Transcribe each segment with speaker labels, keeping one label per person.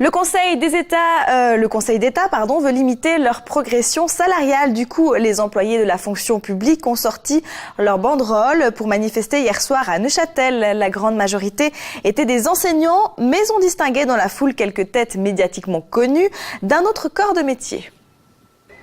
Speaker 1: Le Conseil d'État veut limiter leur progression salariale. Du coup, les employés de la fonction publique ont sorti leur banderole pour manifester hier soir à Neuchâtel. La grande majorité étaient des enseignants, mais on distinguait dans la foule quelques têtes médiatiquement connues d'un autre corps de métier.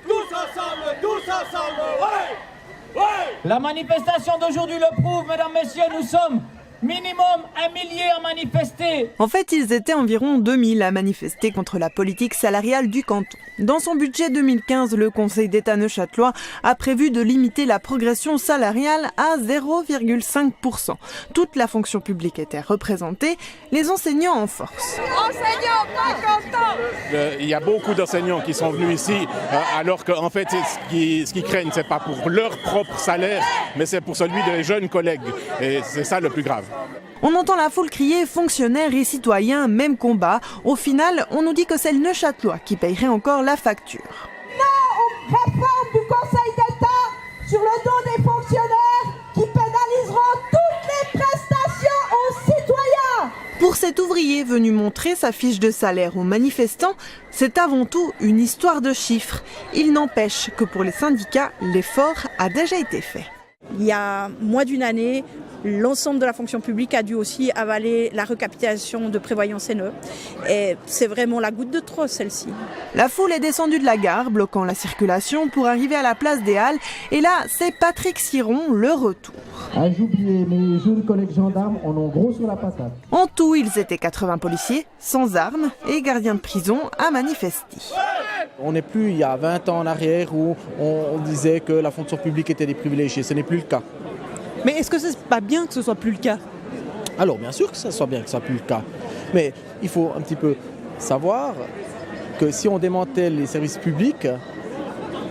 Speaker 2: Tous ensemble, ouais, ouais.
Speaker 3: La manifestation d'aujourd'hui le prouve, mesdames, messieurs, nous sommes minimum 1 millier à manifester.
Speaker 4: En fait, ils étaient environ 2000 à manifester contre la politique salariale du canton. Dans son budget 2015, le Conseil d'État neuchâtelois a prévu de limiter la progression salariale à 0,5%. Toute la fonction publique était représentée, les enseignants en force.
Speaker 5: Enseignants, pas contents.
Speaker 6: Il y a beaucoup d'enseignants qui sont venus ici, alors qu'en fait, ce qu'ils craignent, c'est pas pour leur propre salaire, mais c'est pour celui des jeunes collègues. Et c'est ça le plus grave.
Speaker 4: On entend la foule crier « fonctionnaires et citoyens, même combat ». Au final, on nous dit que c'est le Neuchâtelois qui payerait encore la facture.
Speaker 5: Non aux réformes du Conseil d'État sur le dos des fonctionnaires qui pénaliseront toutes les prestations aux citoyens.
Speaker 4: Pour cet ouvrier venu montrer sa fiche de salaire aux manifestants, c'est avant tout une histoire de chiffres. Il n'empêche que pour les syndicats, l'effort a déjà été fait.
Speaker 7: Il y a moins d'une année, l'ensemble de la fonction publique a dû aussi avaler la recapitalisation de prévoyance NE. Et c'est vraiment la goutte de trop, celle-ci.
Speaker 4: La foule est descendue de la gare, bloquant la circulation pour arriver à la place des Halles. Et là, c'est Patrick Siron, le retour.
Speaker 8: J'ai oublié, mes jeunes collègues gendarmes en ont gros sur la patate.
Speaker 4: En tout, ils étaient 80 policiers, sans armes et gardiens de prison à manifester.
Speaker 8: On n'est plus il y a 20 ans en arrière où on disait que la fonction publique était des privilégiés. Ce n'est plus le cas.
Speaker 9: Mais est-ce que c'est pas bien que ce soit plus le cas?
Speaker 8: Alors bien sûr que ça soit bien que ce soit plus le cas. Mais il faut un petit peu savoir que si on démantèle les services publics,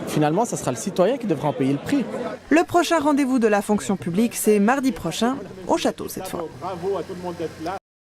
Speaker 8: finalement, ça sera le citoyen qui devra en payer le prix.
Speaker 4: Le prochain rendez-vous de la fonction publique, c'est mardi prochain, au château cette fois.
Speaker 6: Bravo à tout le monde d'être là.